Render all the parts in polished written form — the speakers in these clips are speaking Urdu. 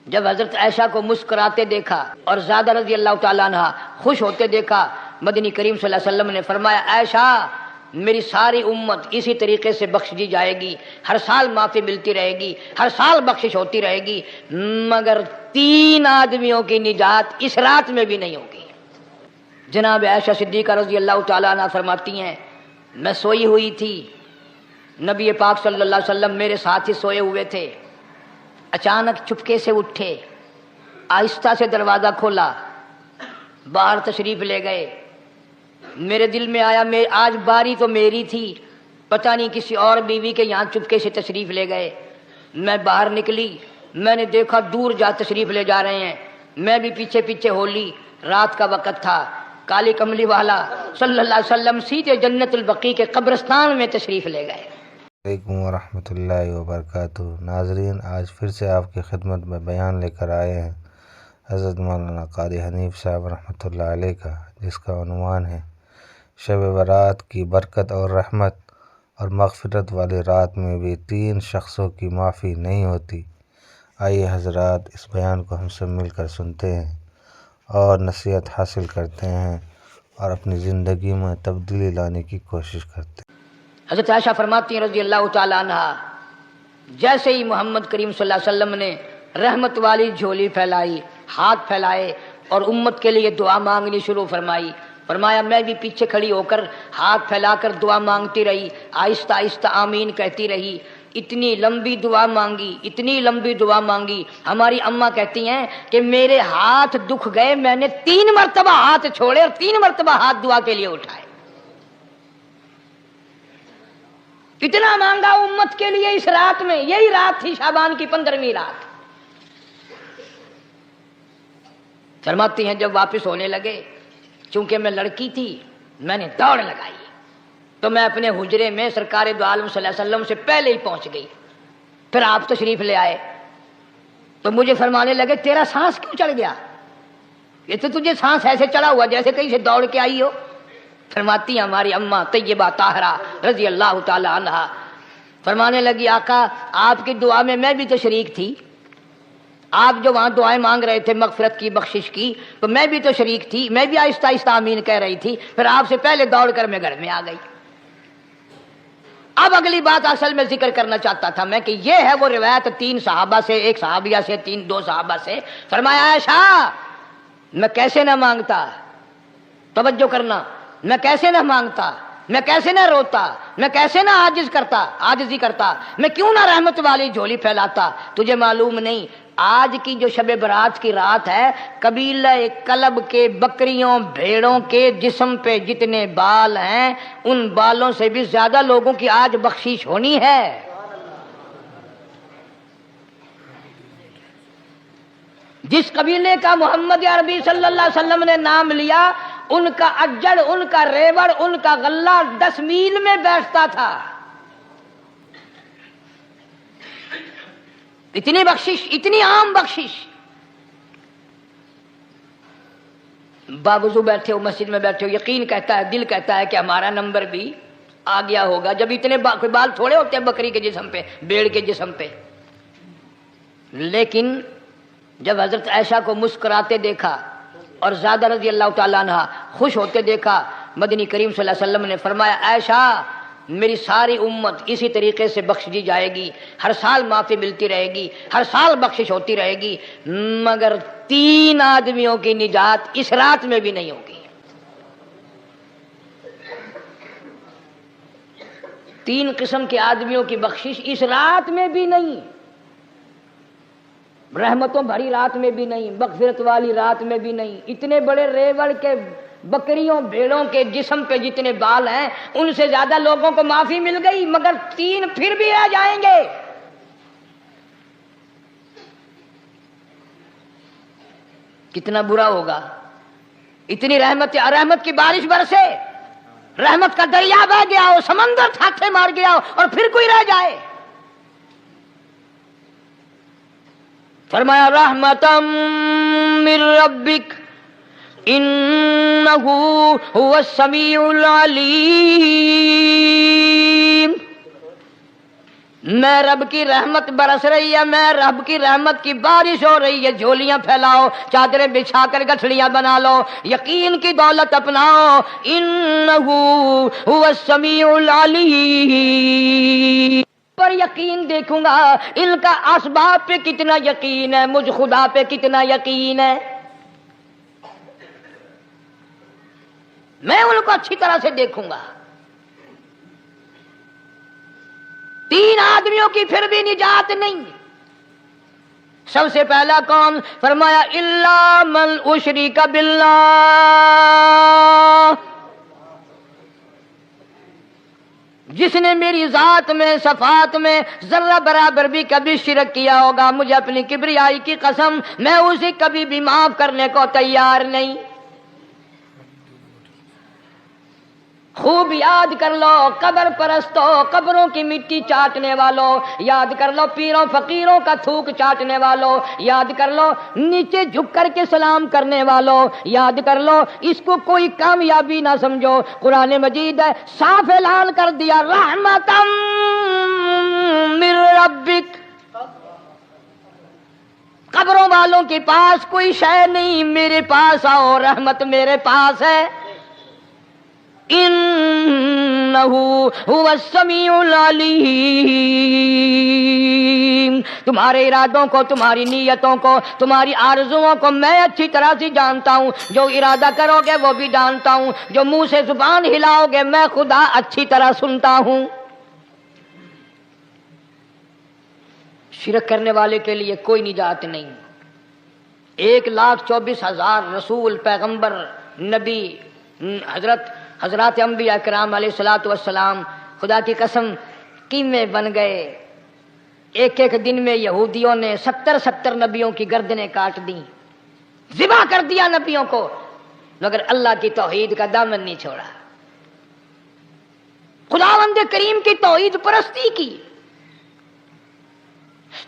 جب حضرت عائشہ کو مسکراتے دیکھا اور زیادہ رضی اللہ تعالیٰ عنہ خوش ہوتے دیکھا، مدنی کریم صلی اللہ علیہ وسلم نے فرمایا عائشہ میری ساری امت اسی طریقے سے بخش دی جائے گی، ہر سال معافی ملتی رہے گی، ہر سال بخشش ہوتی رہے گی، مگر 3 آدمیوں کی نجات اس رات میں بھی نہیں ہوگی۔ جناب عائشہ صدیقہ رضی اللہ تعالیٰ عنہ فرماتی ہیں میں سوئی ہوئی تھی، نبی پاک صلی اللہ علیہ وسلم میرے ساتھ ہی سوئے ہوئے تھے، اچانک چپکے سے اٹھے، آہستہ سے دروازہ کھولا، باہر تشریف لے گئے۔ میرے دل میں آیا آج باری تو میری تھی، پتہ نہیں کسی اور بیوی کے یہاں چپکے سے تشریف لے گئے۔ میں باہر نکلی، میں نے دیکھا دور جا تشریف لے جا رہے ہیں، میں بھی پیچھے پیچھے ہو لی۔ رات کا وقت تھا، کالی کملی والا صلی اللہ علیہ وسلم سیدھے جنت البقیع کے قبرستان میں تشریف لے گئے۔ علیکم ورحمۃ اللہ وبرکاتہ۔ ناظرین، آج پھر سے آپ کی خدمت میں بیان لے کر آئے ہیں حضرت مولانا قاری حنیف صاحب رحمۃ اللہ علیہ کا، جس کا عنوان ہے شب برات کی برکت اور رحمت اور مغفرت والی رات میں بھی 3 شخصوں کی معافی نہیں ہوتی۔ آئیے حضرات اس بیان کو ہم سب مل کر سنتے ہیں اور نصیحت حاصل کرتے ہیں اور اپنی زندگی میں تبدیلی لانے کی کوشش کرتے ہیں۔ حضرت عائشہ فرماتی ہیں رضی اللہ تعالیٰ عنہ جیسے ہی محمد کریم صلی اللہ علیہ وسلم نے رحمت والی جھولی پھیلائی، ہاتھ پھیلائے اور امت کے لیے دعا مانگنی شروع فرمائی، فرمایا میں بھی پیچھے کھڑی ہو کر ہاتھ پھیلا کر دعا مانگتی رہی، آہستہ آہستہ آمین کہتی رہی۔ اتنی لمبی دعا مانگی، اتنی لمبی دعا مانگی، ہماری اماں کہتی ہیں کہ میرے ہاتھ دکھ گئے، میں نے 3 مرتبہ ہاتھ چھوڑے اور 3 مرتبہ ہاتھ دعا کے لیے اٹھائے۔ اتنا مانگا امت کے لیے اس رات میں، یہی رات تھی شعبان کی 15ویں رات۔ فرماتی ہیں جب واپس ہونے لگے، چونکہ میں لڑکی تھی میں نے دوڑ لگائی تو میں اپنے حجرے میں سرکار دو عالم صلی اللہ علیہ وسلم سے پہلے ہی پہنچ گئی۔ پھر آپ تشریف لے آئے تو مجھے فرمانے لگے تیرا سانس کیوں چڑھ گیا؟ یہ تو تجھے سانس ایسے چڑھا ہوا جیسے کہیں سے دوڑ کے آئی ہو۔ فرماتی ہیں ہماری اماں طیبہ طاہرہ رضی اللہ تعالی عنہا، فرمانے لگی آقا آپ کی دعا میں بھی تو شریک تھی، آپ جو وہاں دعائیں مانگ رہے تھے مغفرت کی بخشش کی تو میں بھی تو شریک تھی، میں بھی آہستہ آہستہ آمین کہہ رہی تھی، پھر آپ سے پہلے دوڑ کر میں گھر میں آ گئی۔ اب اگلی بات اصل میں ذکر کرنا چاہتا تھا میں کہ یہ ہے وہ روایت 3 صحابہ سے، 1 صحابیہ سے، 2 صحابہ سے۔ فرمایا عائشہ میں کیسے نہ مانگتا، توجہ کرنا، میں کیسے نہ مانگتا، میں کیسے نہ روتا، میں کیسے نہ عاجزی کرتا، میں کیوں نہ رحمت والی جھولی پھیلاتا۔ تجھے معلوم نہیں آج کی جو شب برات کی رات ہے، قبیلہ کلب کے بکریوں بھیڑوں کے جسم پہ جتنے بال ہیں ان بالوں سے بھی زیادہ لوگوں کی آج بخشش ہونی ہے۔ جس قبیلے کا محمد عربی صلی اللہ علیہ وسلم نے نام لیا ان کا اجڑ، ان کا ریوڑ، ان کا غلہ 10 میل میں بیٹھتا تھا۔ اتنی بخشش، اتنی عام بخشش۔ باوضو بیٹھے ہو، مسجد میں بیٹھے ہو، یقین کہتا ہے، دل کہتا ہے کہ ہمارا نمبر بھی آ گیا ہوگا، جب اتنے کوئی بال تھوڑے ہوتے ہیں بکری کے جسم پہ، بھیڑ کے جسم پہ۔ لیکن جب حضرت عائشہ کو مسکراتے دیکھا اور زیادہ رضی اللہ تعالیٰ عنہ خوش ہوتے دیکھا، مدنی کریم صلی اللہ علیہ وسلم نے فرمایا عائشہ میری ساری امت اسی طریقے سے بخش دی جائے گی، ہر سال معافی ملتی رہے گی، ہر سال بخشش ہوتی رہے گی، مگر 3 آدمیوں کی نجات اس رات میں بھی نہیں ہوگی۔ 3 قسم کے آدمیوں کی بخشش اس رات میں بھی نہیں، رحمتوں بھری رات میں بھی نہیں، مغفرت والی رات میں بھی نہیں۔ اتنے بڑے ریوڑ کے بکریوں بھیڑوں کے جسم پہ جتنے بال ہیں ان سے زیادہ لوگوں کو معافی مل گئی، مگر 3 پھر بھی رہ جائیں گے۔ کتنا برا ہوگا۔ اتنی رحمت کی بارش برسے، رحمت کا دریا بہ گیا ہو، سمندر تھاکے مار گیا ہو اور پھر کوئی رہ جائے۔ فرمایا رحمتم من ربک انہ هو السمیع العلیم۔ میں رب کی رحمت برس رہی ہے، میں رب کی رحمت کی بارش ہو رہی ہے، جھولیاں پھیلاؤ، چادریں بچھا کر گٹھڑیاں بنا لو، یقین کی دولت اپناؤ، انہو هو السمیع العلیم۔ پر یقین دیکھوں گا ان کا اسباب پہ کتنا یقین ہے، مجھ خدا پہ کتنا یقین ہے، میں ان کو اچھی طرح سے دیکھوں گا۔ 3 آدمیوں کی پھر بھی نجات نہیں۔ سب سے پہلا کون؟ فرمایا الا من اشرک باللہ، جس نے میری ذات میں صفات میں ذرہ برابر بھی کبھی شرک کیا ہوگا، مجھے اپنی کبریائی کی قسم میں اسے کبھی بھی معاف کرنے کو تیار نہیں۔ خوب یاد کر لو قبر پرستو، قبروں کی مٹی چاٹنے والوں، یاد کر لو پیروں فقیروں کا تھوک چاٹنے والوں، یاد کر لو نیچے جھک کر کے سلام کرنے والوں، یاد کر لو اس کو کوئی کامیابی نہ سمجھو۔ قرآن مجید ہے صاف اعلان کر دیا رحمتم من ربک، قبروں والوں کے پاس کوئی شے نہیں، میرے پاس آؤ، رحمت میرے پاس ہے۔ انہو هو السمیع العلیم، تمہارے ارادوں کو، تمہاری نیتوں کو، تمہاری آرزوؤں کو میں اچھی طرح سے جانتا ہوں، جو ارادہ کرو گے وہ بھی جانتا ہوں، جو منہ سے زبان ہلاؤ گے میں خدا اچھی طرح سنتا ہوں۔ شرک کرنے والے کے لیے کوئی نجات نہیں۔ 1,24,000 رسول، پیغمبر، نبی، حضرات انبیاء کرام علیہ الصلوۃ والسلام خدا کی قسم قیمے بن گئے۔ ایک دن میں یہودیوں نے 70 نبیوں کی گردنیں کاٹ دیں، ذبح کر دیا نبیوں کو، مگر اللہ کی توحید کا دامن نہیں چھوڑا، خداوند کریم کی توحید پرستی کی۔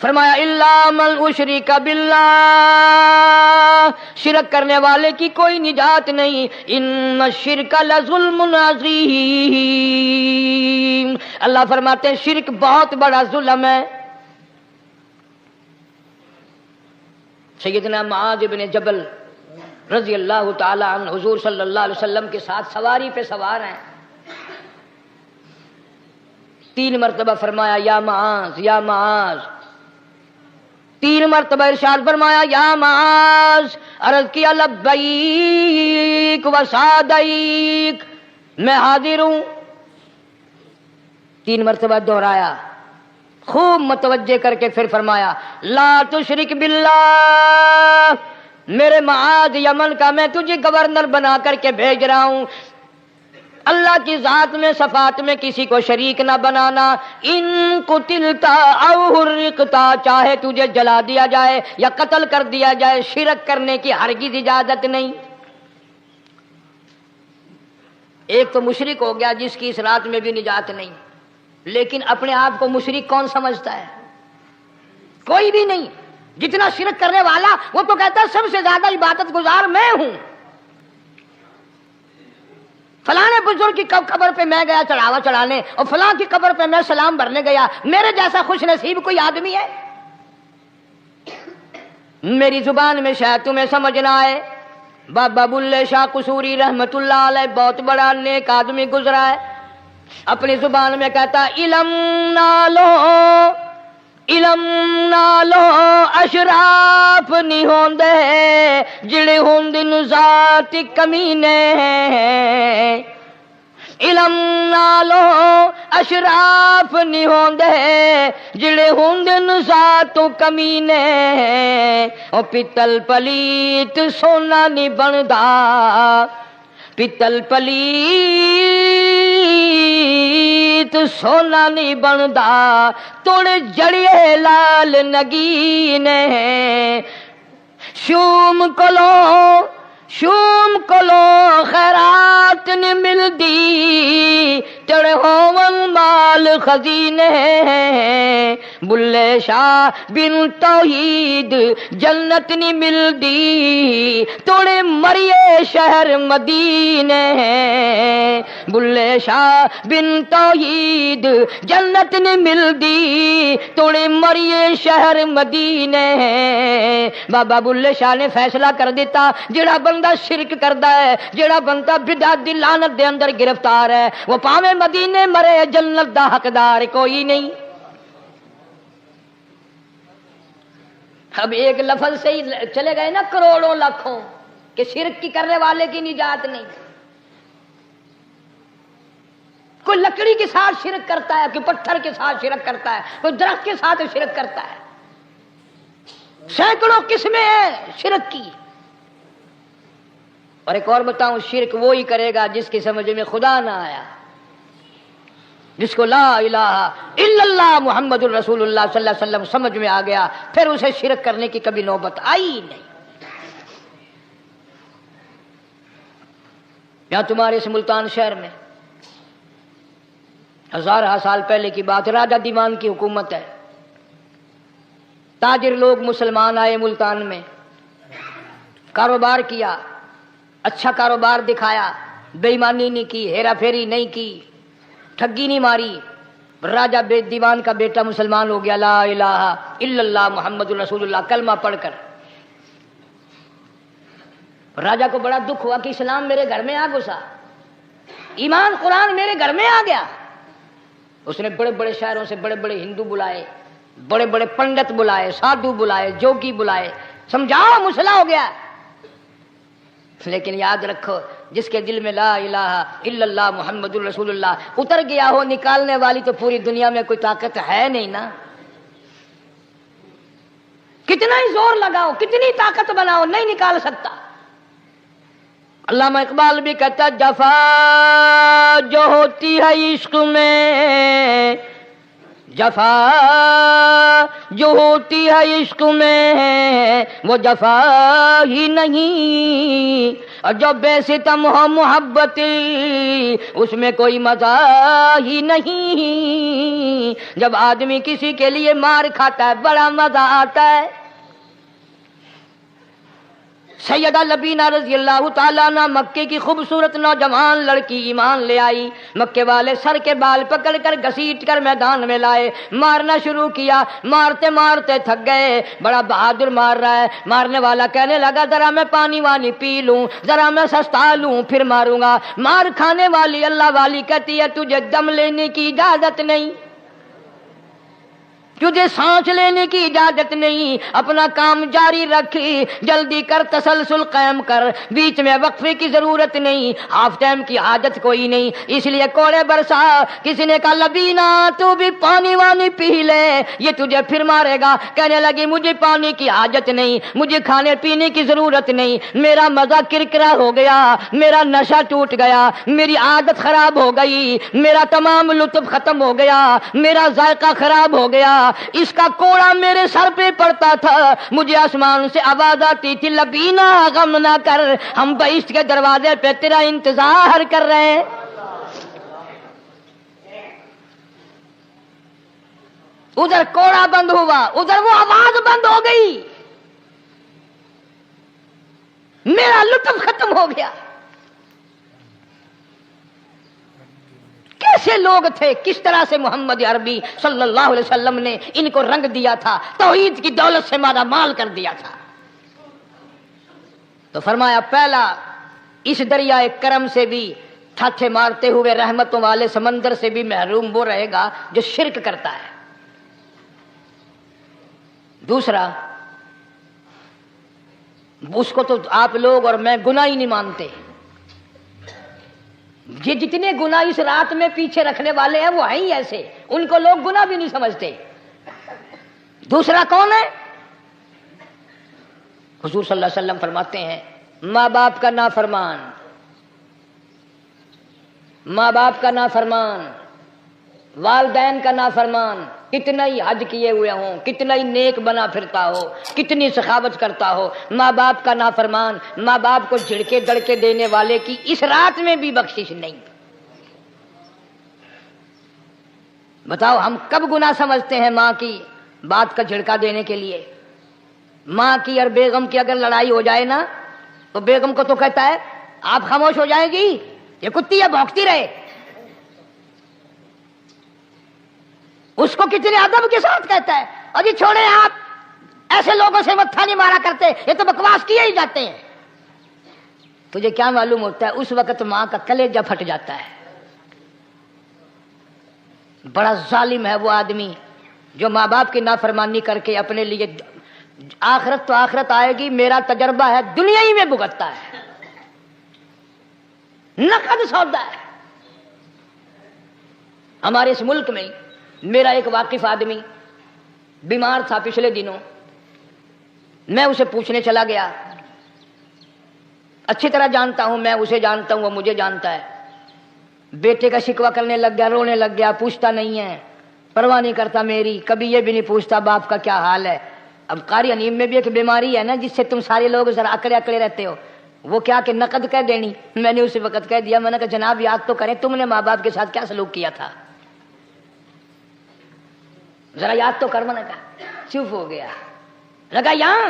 فرمایا الا من اشرک باللہ، شرک کرنے والے کی کوئی نجات نہیں، ان الشرک لظلم عظیم، اللہ فرماتے ہیں شرک بہت بڑا ظلم ہے۔ سیدنا معاذ بن جبل رضی اللہ تعالی عنہ حضور صلی اللہ علیہ وسلم کے ساتھ سواری پہ سوار ہیں، 3 مرتبہ فرمایا یا معاذ یا معاذ، 3 مرتبہ ارشاد فرمایا یا معاذ، عرض کیا لبیک و سعدیک، میں حاضر ہوں، 3 مرتبہ دہرایا، خوب متوجہ کر کے پھر فرمایا لا تشرک باللہ، میرے معاذ یمن کا میں تجھے گورنر بنا کر کے بھیج رہا ہوں، اللہ کی ذات میں صفات میں کسی کو شریک نہ بنانا، ان قتلتا او حرقتا، چاہے تجھے جلا دیا جائے یا قتل کر دیا جائے، شرک کرنے کی ہرگز اجازت نہیں۔ ایک تو مشرک ہو گیا جس کی اس رات میں بھی نجات نہیں، لیکن اپنے آپ کو مشرک کون سمجھتا ہے؟ کوئی بھی نہیں۔ جتنا شرک کرنے والا وہ تو کہتا ہے سب سے زیادہ عبادت گزار میں ہوں، فلاں بزرگ کی قبر پہ میں گیا چڑھاوا چڑھانے اور فلاں کی قبر پہ میں سلام بھرنے گیا، میرے جیسا خوش نصیب کوئی آدمی ہے؟ میری زبان میں شاید تمہیں سمجھ نہ آئے، بابا بلے شاہ قصوری رحمت اللہ علیہ بہت بڑا نیک آدمی گزرا ہے، اپنی زبان میں کہتا علم نالو اشراف نہیں ہوندے جڑے ہوندن ذات کمینے، علم نالو اشراف نہیں ہوندے جڑے ہوندن ذات کمینے، او پتل پلیت سونا نہیں بندا، پتل پلیت سونا نہیں بندا، توڑ جڑیے لال نگینے، شوم کلو خیرات نہیں ملدی، تڑے ہون مال خزینے بلے شاہ بن توحید جنت نہیں ملدی توڑے مریے شہر مدینے بلے شاہ بن توحید جنت نہیں ملدی توڑے مریے شہر مدینے بابا بلے شاہ نے فیصلہ کر دیتا جڑا بندہ شرک کردا ہے جڑا بندہ بدعت دی لعنت دے اندر گرفتار ہے وہ پاویں مدینے مرے جنت دا حقدار کوئی نہیں. اب ایک لفظ سے ہی چلے گئے نا کروڑوں لاکھوں کہ شرک کی کرنے والے کی نجات نہیں. کوئی لکڑی کے ساتھ شرک کرتا ہے کوئی پتھر کے ساتھ شرک کرتا ہے کوئی درخت کے ساتھ شرک کرتا ہے. سینکڑوں قسمیں ہیں شرک کی. اور ایک اور بتاؤں شرک وہی کرے گا جس کی سمجھ میں خدا نہ آیا جس کو لا الہ الا اللہ محمد الرسول اللہ صلی اللہ علیہ وسلم سمجھ میں آ گیا پھر اسے شرک کرنے کی کبھی نوبت آئی نہیں. یہاں تمہارے اس ملتان شہر میں ہزارہ سال پہلے کی بات راجہ دیوان کی حکومت ہے. تاجر لوگ مسلمان آئے ملتان میں کاروبار کیا اچھا کاروبار دکھایا بے ایمانی نہیں کی ہیرا پھیری نہیں کی ٹھگی نہیں ماری. راجہ دیوان کا بیٹا مسلمان ہو گیا لا الہ الا اللہ محمد رسول اللہ کلمہ پڑھ کر. راجہ کو بڑا دکھ ہوا کہ اسلام میرے گھر میں آ گھسا ایمان قرآن میرے گھر میں آ گیا. اس نے بڑے بڑے شہروں سے بڑے بڑے ہندو بلائے بڑے بڑے پنڈت بلائے سادھو بلائے جوگی بلائے سمجھاؤ مسئلہ ہو گیا. لیکن یاد رکھو جس کے دل میں لا الہ الا اللہ محمد الرسول اللہ اتر گیا ہو نکالنے والی تو پوری دنیا میں کوئی طاقت ہے نہیں نا. کتنا ہی زور لگاؤ کتنی طاقت بناؤ نہیں نکال سکتا. علامہ اقبال بھی کہتا جفا جو ہوتی ہے عشق میں جفا جو ہوتی ہے عشق میں وہ جفا ہی نہیں اور جو بے ستم ہو محبت اس میں کوئی مزہ ہی نہیں. جب آدمی کسی کے لیے مار کھاتا ہے بڑا مزہ آتا ہے. سیدہ لبینہ رضی اللہ تعالیٰ عنہ مکے کی خوبصورت نوجوان لڑکی ایمان لے آئی. مکے والے سر کے بال پکڑ کر گھسیٹ کر میدان میں لائے مارنا شروع کیا. مارتے مارتے تھک گئے بڑا بہادر مار رہا ہے. مارنے والا کہنے لگا ذرا میں پانی وانی پی لوں ذرا میں سستا لوں پھر ماروں گا. مار کھانے والی اللہ والی کہتی ہے تجھے دم لینے کی اجازت نہیں تجھے سانس لینے کی اجازت نہیں. اپنا کام جاری رکھ جلدی کر تسلسل قائم کر بیچ میں وقفے کی ضرورت نہیں ہاف ٹائم کی عادت کوئی نہیں. اس لیے کوڑے برسا. کسی نے کہا لبینہ تو بھی پانی وانی پی لے یہ تجھے پھر مارے گا. کہنے لگی مجھے پانی کی حاجت نہیں مجھے کھانے پینے کی ضرورت نہیں میرا مزہ کرکرا ہو گیا میرا نشہ ٹوٹ گیا میری عادت خراب ہو گئی میرا تمام لطف ختم ہو گیا میرا ذائقہ خراب ہو گیا. اس کا کوڑا میرے سر پہ پڑتا تھا مجھے آسمان سے آواز آتی تھی لبینہ غم نہ کر ہم بہشت کے دروازے پہ تیرا انتظار کر رہے ہیں. ادھر کوڑا بند ہوا ادھر وہ آواز بند ہو گئی میرا لطف ختم ہو گیا. کیسے لوگ تھے کس طرح سے محمد عربی صلی اللہ علیہ وسلم نے ان کو رنگ دیا تھا توحید کی دولت سے مالا مال کر دیا تھا. تو فرمایا پہلا اس دریائے کرم سے بھی تھاٹھے مارتے ہوئے رحمتوں والے سمندر سے بھی محروم وہ رہے گا جو شرک کرتا ہے. دوسرا اس کو تو آپ لوگ اور میں گناہ ہی نہیں مانتے. یہ جتنے گناہ اس رات میں پیچھے رکھنے والے ہیں وہ ہیں ہی ایسے ان کو لوگ گناہ بھی نہیں سمجھتے. دوسرا کون ہے؟ حضور صلی اللہ علیہ وسلم فرماتے ہیں ماں باپ کا نافرمان ماں باپ کا نافرمان والدین کا نافرمان کتنا ہی حج کیے ہوئے ہوں کتنا ہی نیک بنا پھرتا ہو کتنی سخاوت کرتا ہو ماں باپ کا نافرمان ماں باپ کو جھڑکے دڑکے دینے والے کی اس رات میں بھی بخشش نہیں. بتاؤ ہم کب گناہ سمجھتے ہیں ماں کی بات کا جھڑکا دینے کے لیے؟ ماں کی اور بیگم کی اگر لڑائی ہو جائے نا تو بیگم کو تو کہتا ہے آپ خاموش ہو جائیں گی، یہ کتی ہے بھونکتی رہے۔ اس کو کتنے ادب کے ساتھ کہتا ہے اور جی چھوڑے آپ ایسے لوگوں سے متھا نہیں مارا کرتے، یہ تو بکواس کیے ہی جاتے ہیں۔ تجھے کیا معلوم ہوتا ہے اس وقت ماں کا کلیجہ پھٹ جاتا ہے۔ بڑا ظالم ہے وہ آدمی جو ماں باپ کی نافرمانی کر کے اپنے لیے آخرت تو آخرت آئے گی، میرا تجربہ ہے دنیا ہی میں بھگتتا ہے، نقد سودا ہے۔ ہمارے اس ملک میں میرا ایک واقف آدمی بیمار تھا پچھلے دنوں، میں اسے پوچھنے چلا گیا، اچھی طرح جانتا ہوں، میں اسے جانتا ہوں، وہ مجھے جانتا ہے۔ بیٹے کا شکوہ کرنے لگ گیا، رونے لگ گیا، پوچھتا نہیں ہے، پرواہ نہیں کرتا میری، کبھی یہ بھی نہیں پوچھتا باپ کا کیا حال ہے۔ اب قاری حنیم میں بھی ایک بیماری ہے نا جس سے تم سارے لوگ ذرا اکڑے اکڑے رہتے ہو، وہ کیا کہ نقد کہہ دینی۔ میں نے اسی وقت کہہ دیا، میں نے کہا جناب یاد تو کریں تم نے ماں باپ کے ساتھ کیا سلوک کیا تھا، ذرا یاد تو کر۔ میں نے کہا چپ ہو گیا، لگا یہاں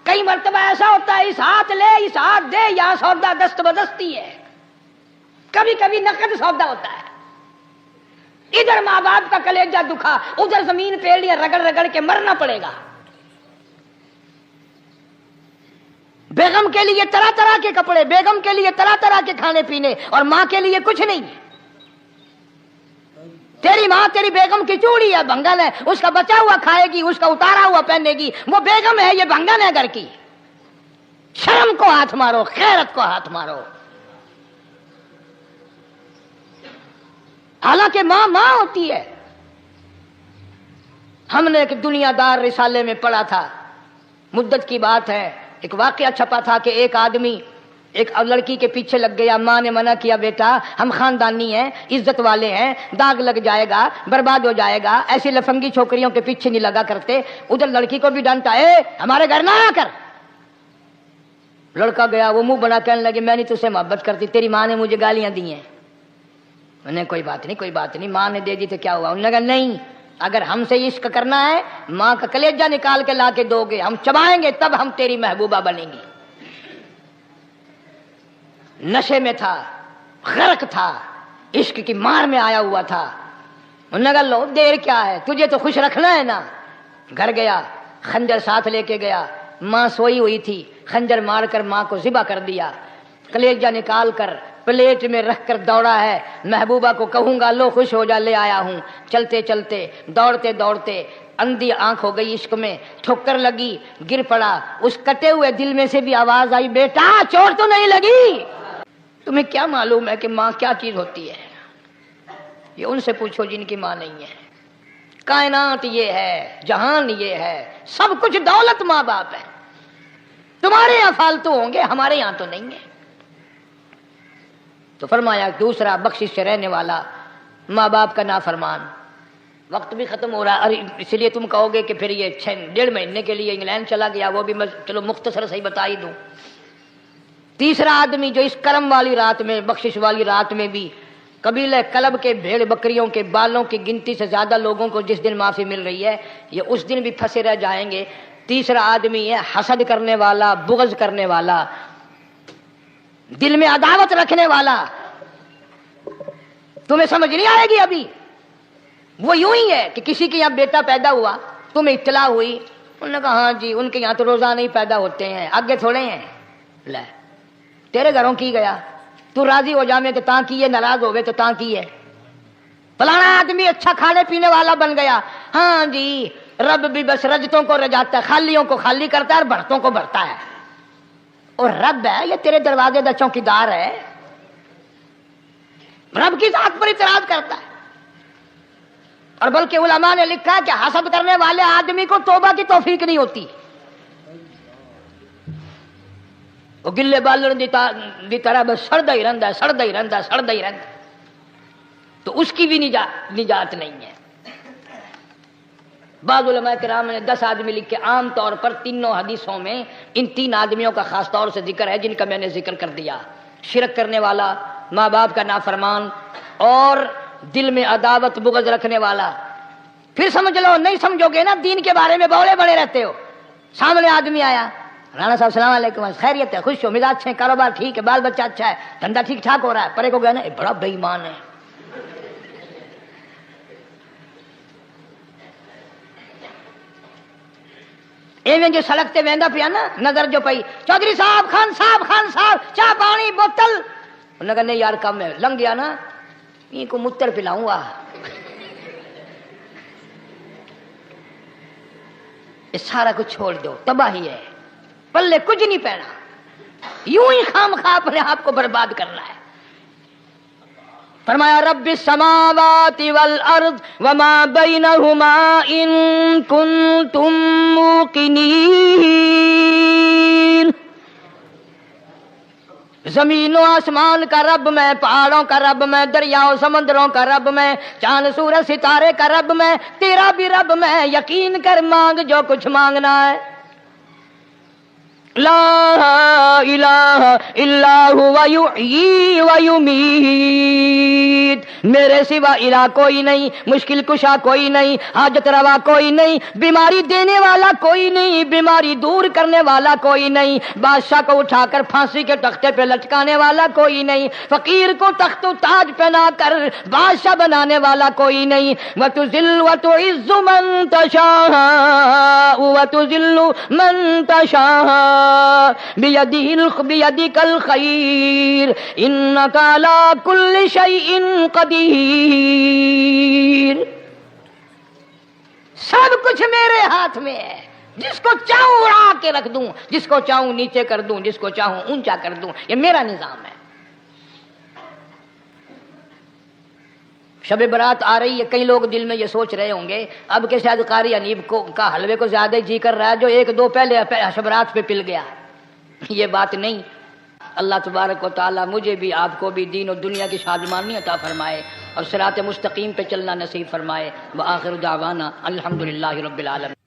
کئی مرتبہ ایسا ہوتا ہے اس ہاتھ لے اس ہاتھ دے، یہاں سودا دست بدستی ہے، کبھی کبھی نقد سودا ہوتا ہے۔ ادھر ماں باپ کا کلیجہ دکھا، ادھر زمین پیڑیاں رگڑ رگڑ کے مرنا پڑے گا۔ بیگم کے لیے طرح طرح کے کپڑے، بیگم کے لیے طرح طرح کے کھانے پینے، اور ماں کے لیے کچھ نہیں۔ تیری ماں تیری بیگم کی چوڑی ہے، بھنگن ہے، اس کا بچا ہوا کھائے گی، اس کا اتارا ہوا پہنے گی، وہ بیگم ہے، یہ بھنگن ہے گھر کی۔ شرم کو ہاتھ مارو، غیرت کو ہاتھ مارو۔ حالانکہ ماں ماں ہوتی ہے۔ ہم نے ایک دنیا دار رسالے میں پڑھا تھا، مدت کی بات ہے، ایک واقعہ چھپا تھا کہ ایک آدمی ایک لڑکی کے پیچھے لگ گیا، ماں نے منع کیا بیٹا ہم خاندانی ہیں، عزت والے ہیں، داغ لگ جائے گا، برباد ہو جائے گا، ایسی لفنگی چھوکریوں کے پیچھے نہیں لگا کرتے۔ ادھر لڑکی کو بھی ڈانٹا، ہمارے گھر نہ آ کر۔ لڑکا گیا، وہ منہ بنا کہنے لگے میں نہیں تجھ سے محبت کرتی، تیری ماں نے مجھے گالیاں دی ہیں۔ میں نے کوئی بات نہیں کوئی بات نہیں، ماں نے دے دی تو کیا ہوا؟ انہوں نے کہا نہیں، اگر ہم سے عشق کرنا ہے ماں کا کلیجہ نکال کے لا کے دو گے، ہم چبائیں گے تب ہم تیری محبوبہ بنیں گی۔ نشے میں تھا، غرق تھا، عشق کی مار میں آیا ہوا تھا۔ انہوں نے کہا لو دیر کیا ہے، تجھے تو خوش رکھنا ہے نا۔ گھر گیا، خنجر ساتھ لے کے گیا، ماں سوئی ہوئی تھی، خنجر مار کر ماں کو ذبح کر دیا، کلیجہ نکال کر پلیٹ میں رکھ کر دوڑا ہے، محبوبہ کو کہوں گا لو خوش ہو جا، لے آیا ہوں۔ چلتے چلتے دوڑتے دوڑتے اندھی آنکھ ہو گئی عشق میں، ٹھوکر لگی، گر پڑا، اس کٹے ہوئے دل میں سے بھی آواز آئی بیٹا چوٹ تو نہیں لگی؟ تمہیں کیا معلوم ہے کہ ماں کیا چیز ہوتی ہے؟ یہ ان سے پوچھو جن کی ماں نہیں ہے۔ کائنات یہ ہے، جہان یہ ہے، سب کچھ دولت ماں باپ ہے۔ تمہارے یہاں فالتو ہوں گے، ہمارے یہاں تو نہیں ہے۔ تو فرمایا دوسرا بخشش سے رہنے والا ماں باپ کا نافرمان۔ وقت بھی ختم ہو رہا ہے، اور اس لیے تم کہو گے کہ پھر یہ 1.5 مہینے کے لیے انگلینڈ چلا گیا، وہ بھی میں چلو مختصر سے ہی بتا ہی دوں۔ تیسرا آدمی جو اس کرم والی رات میں، بخشش والی رات میں بھی قبیلہ کلب کے بھیڑ بکریوں کے بالوں کی گنتی سے زیادہ لوگوں کو جس دن معافی مل رہی ہے، یہ اس دن بھی پھنسے رہ جائیں گے۔ تیسرا آدمی ہے حسد کرنے والا، بغض کرنے والا، دل میں عداوت رکھنے والا۔ تمہیں سمجھ نہیں آئے گی ابھی۔ وہ یوں ہی ہے کہ کسی کے یہاں بیٹا پیدا ہوا، تمہیں اطلاع ہوئی، انہوں نے کہا ہاں جی ان کے یہاں تو روزانہ ہی پیدا ہوتے ہیں، آگے تھوڑے ہیں، لے تیرے گھروں کی گیا، تو راضی ہو جا میں کہ تاں کی ہے، ناراض ہو گئے تو تاں کی ہے۔ فلانا آدمی اچھا کھانے پینے والا بن گیا، ہاں جی رب بھی بس رجتوں کو رجاتا ہے، خالیوں کو خالی کرتا ہے اور بھرتوں کو بھرتا ہے۔ اور رب ہے یہ تیرے دروازے کا چوکیدار ہے، رب کی ذات پر اعتراض کرتا ہے۔ اور بلکہ علماء نے لکھا ہے کہ حسد کرنے والے آدمی کو توبہ کی توفیق نہیں ہوتی، وہ گلے بالن دی طرح بس سڑدا ہی رہندا ہے، سڑدا ہی رہندا ہے، سڑدا ہی رہندا ہے، تو اس کی بھی نجات نہیں ہے۔ بعض علماء کرام نے 10 آدمی لکھے، عام طور پر تینوں حدیثوں میں ان 3 آدمیوں کا خاص طور سے ذکر ہے جن کا میں نے ذکر کر دیا، شرک کرنے والا، ماں باپ کا نافرمان، اور دل میں عداوت بغض رکھنے والا. پھر سمجھ لو نہیں سمجھو گے نا دین کے بارے میں بولے بڑے رہتے ہو. سامنے آدمی آیا, رانا صاحب السلام علیکم, خیریت ہے, خوش ہو, مزاج اچھے, کاروبار ٹھیک ہے, بال بچہ اچھا ہے, دھندا ٹھیک ٹھاک ہو رہا ہے. پرے کو گیا نا بڑا بے ایمان ہے. ایویں جو سڑک تے ویندا پیا نا, نظر جو پئی, چودھری صاحب, خان صاحب, چاہ پانی بوتل. انہوں نے کہا نہیں یار کم ہے, لنگ گیا نا, ان کو متر پلاؤں گا. یہ سارا کچھ چھوڑ دو, تباہی ہے, پلے کچھ نہیں پہنا, یوں ہی خام خواہ اپنے آپ کو برباد کرنا ہے. فرمایا رب السماوات والارض وما بینہما ان کنتم موقنین. زمین و آسمان کا رب میں, پہاڑوں کا رب میں, دریاؤں سمندروں کا رب میں, چاند سورج ستارے کا رب میں, تیرا بھی رب میں. یقین کر مانگ جو کچھ مانگنا ہے. لا الہ الا ہوا یحیی و یمیت. میرے سوا الہ کوئی نہیں, مشکل کشا کوئی نہیں, حاجت روا کوئی نہیں, بیماری دینے والا کوئی نہیں, بیماری دور کرنے والا کوئی نہیں, بادشاہ کو اٹھا کر پھانسی کے تختے پہ لٹکانے والا کوئی نہیں, فقیر کو تخت و تاج پہنا کر بادشاہ بنانے والا کوئی نہیں. وتذل وتعز من تشاء وتذل من تشاء بیدک الخیر انک علی کل شیء قدیر. سب کچھ میرے ہاتھ میں ہے, جس کو چاہوں اڑا کے رکھ دوں, جس کو چاہوں نیچے کر دوں, جس کو چاہوں اونچا کر دوں. یہ میرا نظام ہے. شب برات آ رہی ہے, کئی لوگ دل میں یہ سوچ رہے ہوں گے اب کہ شاید قاری انیب کا حلوے کو زیادہ جی کر رہا ہے جو ایک دو پہلے شب برات پہ پل گیا. یہ بات نہیں. اللہ تبارک و تعالی مجھے بھی آپ کو بھی دین و دنیا کی شادمانی عطا فرمائے اور صراط مستقیم پہ چلنا نصیب فرمائے. وآخر دعوانا الحمدللہ رب العالمین.